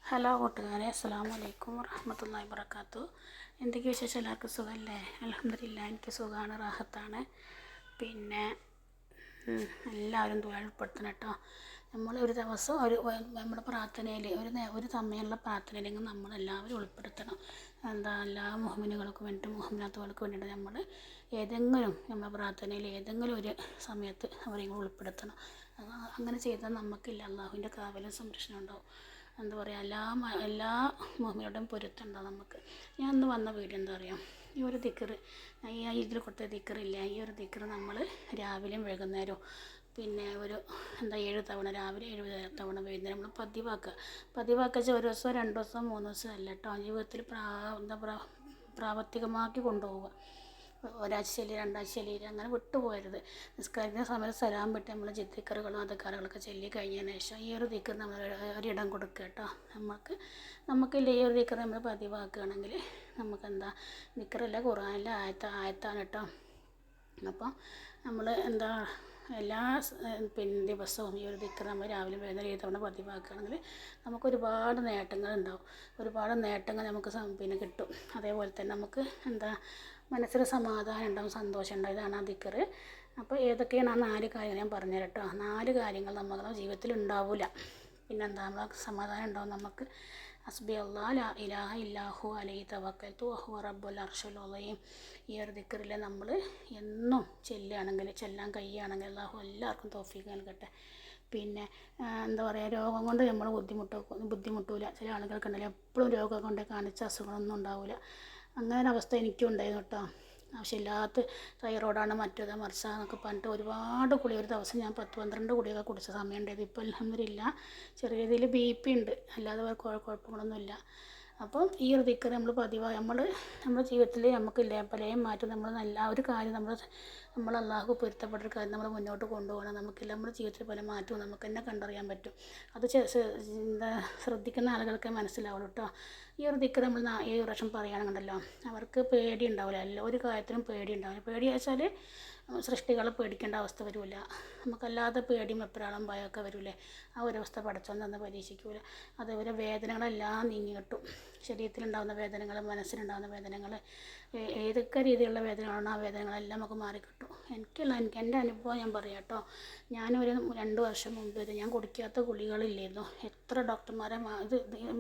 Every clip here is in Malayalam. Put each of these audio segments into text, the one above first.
ഹലോ കൂട്ടുകാരെ, അസ്സലാമു അലൈക്കും വറഹ്മത്തുള്ളാഹി വബറകാതുഹു. എന്തൊക്കെ വിശേഷം? എല്ലാവർക്കും സുഖമല്ലേ? അൽഹംദുലില്ലാഹ്, എനിക്ക് സുഖമാണ്, റാഹത്താണ്. പിന്നെ എല്ലാവരും ദുആ ഉൾപ്പെടുത്തണം കേട്ടോ. നമ്മൾ ഒരു ദിവസം നമ്മുടെ പ്രാർത്ഥനയിൽ ഒരു സമയമുള്ള പ്രാർത്ഥനയിലെങ്കിൽ നമ്മളെല്ലാവരും ഉൾപ്പെടുത്തണം. എല്ലാ മുഅ്മിനുകൾക്കും വേണ്ടിയിട്ട് മുഅ്മിനാത്തുകൾക്ക് വേണ്ടിയിട്ട് നമ്മൾ ഏതെങ്കിലും നമ്മുടെ പ്രാർത്ഥനയിൽ ഏതെങ്കിലും ഒരു സമയത്ത് അവരെയും ഉൾപ്പെടുത്തണം. അങ്ങനെ ചെയ്താൽ നമുക്കില്ല അള്ളാഹുവിൻ്റെ കാവലും സംരക്ഷണം ഉണ്ടാവും. എന്താ പറയുക, എല്ലാ മുഅ്മിനോടും പൊരുത്തമുണ്ടാവും നമുക്ക്. ഞാൻ ഇന്ന് വന്ന വീഡിയോ എന്താ പറയുക, ഈ ഒരു ദിക്റ്, ഇതിൽ കൊടുത്ത ദിക്റില്ല, ഈ ഒരു ദിക്റ് നമ്മൾ രാവിലെയും വൈകുന്നേരവും പിന്നെ 7 തവണ രാവിലെ 7 തവണ വൈകുന്നേരം നമ്മൾ പതിവാക്കുക. ഒരു ദിവസം 2 ദിവസം 3 ദിവസം അല്ല കേട്ടോ, ജീവിതത്തിൽ പ്രാവർത്തികമാക്കി കൊണ്ടുപോവുക. ഒരാഴ്ചയിൽ 2 ആഴ്ചയിൽ അങ്ങനെ വിട്ടുപോകരുത്. നിസ്കരിക്കുന്ന സമയത്ത് സലാം വിട്ട് നമ്മൾ ദിക്റുകളും അദ്കാറുകളൊക്കെ ചൊല്ലി കഴിഞ്ഞതിന് ശേഷം ഈ ഒരു ദിക്റ് നമ്മൾ ഒരിടം കൊടുക്കുക കേട്ടോ. നമുക്കില്ല ഈ ഒരു ദിക്റ് നമ്മൾ പതിവാക്കുകയാണെങ്കിൽ നമുക്കെന്താ, ദിക്റല്ല ഖുർആനിലെ ആയത്താണ് കേട്ടോ. അപ്പോൾ നമ്മൾ എല്ലാ ദിവസവും ഈ ഒരു ദിക്റ് നമ്മൾ രാവിലെ വൈകുന്നേരം 7 തവണ പതിവാക്കുകയാണെങ്കിൽ നമുക്ക് ഒരുപാട് നേട്ടങ്ങളുണ്ടാവും. ഒരുപാട് നേട്ടങ്ങൾ നമുക്ക് കിട്ടും. അതേപോലെ തന്നെ നമുക്ക് മനസ്സിൽ സമാധാനം ഉണ്ടാവും, സന്തോഷം ഉണ്ടാവും. ഇതാണ് ആ ദിക്റ്. അപ്പോൾ ഏതൊക്കെയാണ് ആ 4 കാര്യങ്ങൾ ഞാൻ പറഞ്ഞുതരാം കേട്ടോ. 4 കാര്യങ്ങൾ നമ്മുടെ ജീവിതത്തിൽ ഉണ്ടാവില്ല. നമുക്ക് സമാധാനം ഉണ്ടാവും. നമുക്ക് ഹസ്ബി അല്ലാഹ് ലാ ഇലാഹ ഇല്ലാഹു അലൈഹി തവക്കൽതു വഹുവ റബ്ബുൽ അർശിൽ അളീം. ഈ ഒരു ദിക്റിൽ നമ്മൾ എന്നും ചെല്ലാൻ കഴിയുകയാണെങ്കിൽ അല്ലാഹു എല്ലാവർക്കും തൗഫീഖ് നൽകട്ടെ. പിന്നെ എന്താ പറയുക, രോഗം കൊണ്ട് നമ്മൾ ബുദ്ധിമുട്ടില്ല. ചില ആളുകൾക്കുണ്ടല്ലോ എപ്പോഴും രോഗം കൊണ്ട് കാണിച്ച അസുഖങ്ങളൊന്നും ഉണ്ടാവില്ല. അങ്ങനെ ഒരു അവസ്ഥ എനിക്കും ഉണ്ടായിരുന്നു കേട്ടോ. ആവശ്യമില്ലാത്ത തൈറോയ്ഡാണ്, മറ്റേത് മറിച്ചാന്നൊക്കെ പറഞ്ഞിട്ട് ഒരുപാട് ഗുളിക, ഒരു ദിവസം ഞാൻ 10-12 ഗുളിക കുടിച്ച സമയം ഉണ്ടായത്. ഇപ്പോൾ അൽഹംദുലില്ലാ ചെറിയ രീതിയിൽ BP ഉണ്ട്, അല്ലാതെ കുഴപ്പങ്ങളൊന്നുമില്ല. അപ്പം ഈ ഒരു ദിക്റ് നമ്മൾ പതിവായി നമ്മുടെ ജീവിതത്തിൽ നമുക്കില്ലേ പലയും മാറ്റം. നമ്മൾ നല്ല ഒരു കാര്യം നമ്മൾ അള്ളാഹു പൊരുത്തപ്പെട്ടൊരു കാര്യം നമ്മൾ മുന്നോട്ട് കൊണ്ടുപോകണം. നമുക്കില്ല നമ്മുടെ ജീവിതത്തിൽ പല മാറ്റവും നമുക്ക് തന്നെ കണ്ടറിയാൻ പറ്റും. അത് ശ്രദ്ധിക്കുന്ന ആളുകൾക്ക് മനസ്സിലാവുള്ളൂ കേട്ടോ. ഈ ഒരു ദിക്റ് നമ്മൾ 7 പ്രാവശ്യം പറയുകയാണെന്നുണ്ടല്ലോ, അവർക്ക് പേടി ഉണ്ടാവില്ല. ഒരു കാര്യത്തിനും പേടി ഉണ്ടാവില്ല. പേടി വെച്ചാൽ സൃഷ്ടികളെ പേടിക്കേണ്ട അവസ്ഥ വരില്ല. നമുക്കല്ലാതെ പേടിയും എപ്പോഴും ഭയമൊക്കെ വരില്ലേ, ആ ഒരു അവസ്ഥ പടച്ചോൻ തന്നെ പരീക്ഷിക്കൂല. അതേപോലെ വേദനകളെല്ലാം നീങ്ങി കിട്ടും. ശരീരത്തിലുണ്ടാകുന്ന വേദനകൾ, മനസ്സിലുണ്ടാകുന്ന വേദനകൾ, ഏതൊക്കെ രീതിയിലുള്ള വേദനകളാണോ ആ വേദനകളെല്ലാം നമുക്ക് മാറിക്കിട്ടും. എൻ്റെ അനുഭവം ഞാൻ പറയാം കേട്ടോ. ഞാനൊരു 2 വർഷം മുമ്പ് ഞാൻ കുടിക്കാത്ത ഗുളികളില്ലായിരുന്നു. എത്ര ഡോക്ടർമാരെ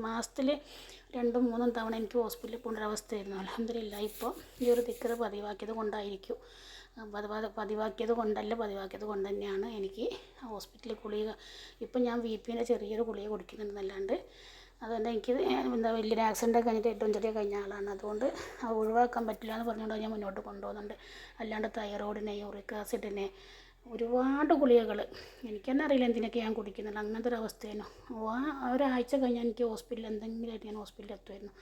മാസത്തിൽ 2-3 തവണ എനിക്ക് ഹോസ്പിറ്റലിൽ പോകേണ്ട ഒരവസ്ഥയായിരുന്നു. അൽഹംദുലില്ലാ ഇപ്പോൾ ഈ ഒരു ദിക്റ് പതിവാക്കിയത് കൊണ്ടായിരിക്കും, പതിവാക്കിയത് കൊണ്ട് തന്നെയാണ് എനിക്ക് ഹോസ്പിറ്റലിൽ ഗുളിക. ഇപ്പം ഞാൻ BP-ൻ്റെ ചെറിയൊരു ഗുളിക കുടിക്കുന്നുണ്ടെന്നല്ലാണ്ട്, അതുകൊണ്ട് എനിക്ക് വലിയൊരു ആക്സിഡൻ്റ് കഴിഞ്ഞിട്ട് ഏറ്റവും ചെറിയ കഴിഞ്ഞ ആളാണ്. അതുകൊണ്ട് അത് ഒഴിവാക്കാൻ പറ്റില്ല എന്ന് പറഞ്ഞുകൊണ്ട് ഞാൻ മുന്നോട്ട് കൊണ്ടുപോകുന്നുണ്ട്. അല്ലാണ്ട് തൈറോയിഡിനെ, യൂറിക് ആസിഡിനെ ഒരുപാട് ഗുളികകൾ എനിക്ക് തന്നെ അറിയില്ല എന്തിനൊക്കെ ഞാൻ കുടിക്കുന്നുണ്ട്. അങ്ങനത്തെ ഒരു അവസ്ഥയായിരുന്നു. ഒരാഴ്ച കഴിഞ്ഞാൽ എനിക്ക് ഹോസ്പിറ്റലിൽ എന്തെങ്കിലുമായിട്ട് ഞാൻ ഹോസ്പിറ്റലിൽ എത്തുമായിരുന്നു.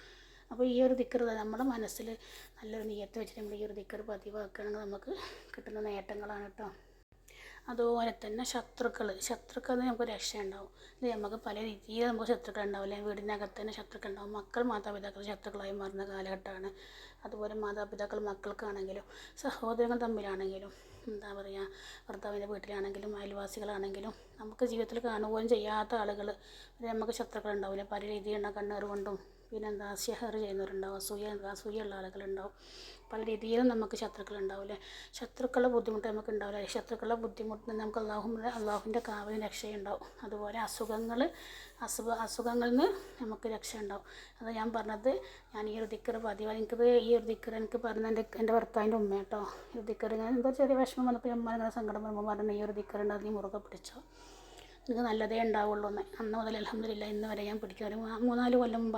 അപ്പോൾ ഈ ഒരു ദിക്റ് നമ്മുടെ മനസ്സിൽ നല്ലൊരു നിയ്യത്ത് വെച്ചിട്ട് നമ്മൾ ഈ ഒരു ദിക്റ് പതിവാക്കുകയാണെങ്കിൽ നമുക്ക് കിട്ടുന്ന നേട്ടങ്ങളാണ് കേട്ടോ. അതുപോലെ തന്നെ ശത്രുക്കൾ നമുക്ക് രക്ഷയുണ്ടാവും. ഇത് നമുക്ക് പല രീതിയിൽ നമുക്ക് ശത്രുക്കൾ ഉണ്ടാവില്ല. വീടിനകത്ത് തന്നെ ശത്രുക്കൾ ഉണ്ടാവും. മക്കൾ മാതാപിതാക്കൾ ശത്രുക്കളായി മാറുന്ന കാലഘട്ടമാണ്. അതുപോലെ മാതാപിതാക്കൾ മക്കൾക്കാണെങ്കിലും സഹോദരങ്ങൾ തമ്മിലാണെങ്കിലും എന്താ പറയുക, ഭർത്താവിൻ്റെ വീട്ടിലാണെങ്കിലും അയൽവാസികളാണെങ്കിലും നമുക്ക് ജീവിതത്തിൽ കാണുകയും ചെയ്യാത്ത ആളുകൾ നമുക്ക് ശത്രുക്കൾ ഉണ്ടാവില്ല. പല രീതിയിലുള്ള കണ്ണേറ് കൊണ്ടും ഷെയർ ചെയ്യുന്നവരുണ്ടാവും, അസൂയുള്ള ആളുകളുണ്ടാവും. പല രീതിയിലും നമുക്ക് ശത്രുക്കളുണ്ടാവില്ലേ. ശത്രുക്കളുടെ ബുദ്ധിമുട്ട് നമുക്ക് ഉണ്ടാവില്ല. ശത്രുക്കളുടെ ബുദ്ധിമുട്ടിൽ നമുക്ക് അള്ളാഹുവിൻ്റെ കാവലും രക്ഷയുണ്ടാവും. അതുപോലെ അസുഖങ്ങളിൽ നിന്ന് നമുക്ക് രക്ഷയുണ്ടാവും. അത് ഞാൻ പറഞ്ഞത്. ഞാൻ ഈ ഒരു ദിക്റ് പതിവായി ഈ ഒരു ദിക്റ് എനിക്ക് പറഞ്ഞ എൻ്റെ ഭർത്താവിൻ്റെ ഉമ്മ കേട്ടോ. ഈ ഒരു ദിക്റ് ഞാൻ എന്തോ ചെറിയ വിഷമം വന്നപ്പോൾ ഉമ്മ അങ്ങനെ സങ്കടം വരുമ്പോൾ പറഞ്ഞു, ഈ ഒരു ദിക്റുണ്ട്, അത് നീ മുറുകെ പിടിച്ചോ, എനിക്ക് നല്ലതേ ഉണ്ടാവുള്ളൂ എന്ന്. അന്ന് മുതൽ അൽഹംദുലില്ലാ ഇന്ന് വരെ ഞാൻ പിടിക്കുക. ഒരു 3-4 കൊല്ലം മുമ്പ്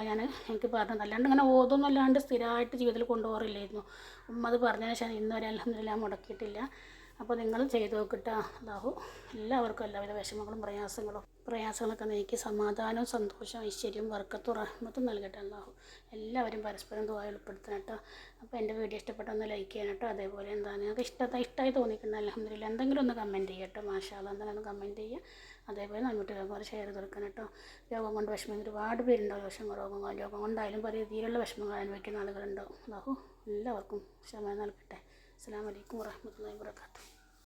എനിക്ക് പറഞ്ഞത്. അല്ലാണ്ട് ഇങ്ങനെ ഓതൊന്നല്ലാണ്ട് സ്ഥിരമായിട്ട് ജീവിതത്തിൽ കൊണ്ടുപോകാറില്ലായിരുന്നു. ഉമ്മ അത് പറഞ്ഞതിന് ശേഷം ഇന്ന് വരെ അൽഹംദുലില്ലാ മുടക്കിയിട്ടില്ല. അപ്പോൾ നിങ്ങൾ ചെയ്ത് നോക്കിയിട്ട് അല്ലാഹു എല്ലാവർക്കും എല്ലാവിധ വിഷമങ്ങളും പ്രയാസങ്ങളൊക്കെ നീക്കി സമാധാനവും സന്തോഷവും ഐശ്വര്യവും ബർക്കത്തും റഹ്മത്തും നൽകട്ടെ അല്ലാഹു. എല്ലാവരും പരസ്പരം ദുആ ഉൾപ്പെടുത്തണം കേട്ടോ. അപ്പോൾ എൻ്റെ വീഡിയോ ഇഷ്ടപ്പെട്ടൊന്ന് ലൈക്ക് ചെയ്യണം കേട്ടോ. അതേപോലെ നിങ്ങൾക്ക് ഇഷ്ടമായി തോന്നിയിട്ടുണ്ട് അൽഹംദുലില്ലാ എന്തെങ്കിലും ഒന്ന് കമൻറ്റ് ചെയ്യുക കേട്ടോ. മാഷാ അല്ലാഹ് എന്തെങ്കിലും ഒന്ന് കമൻറ്റ് ചെയ്യുക. അതേപോലെ നമുക്ക് ഷെയർ ചെയ്ത് കൊടുക്കണം കേട്ടോ. രോഗം കൊണ്ട് വിഷമം ഒരുപാട് പേരുണ്ടാവും. രോഗം കൊണ്ടായാലും പല രീതിയിലുള്ള വിഷമങ്ങൾ അനുഭവിക്കുന്ന ആളുകളുണ്ടാവും. അല്ലാഹു എല്ലാവർക്കും ക്ഷമ നൽകട്ടെ. അസ്സലാമു അലൈക്കും വറഹ്മത്തുള്ളാഹി വബറകാതുഹു.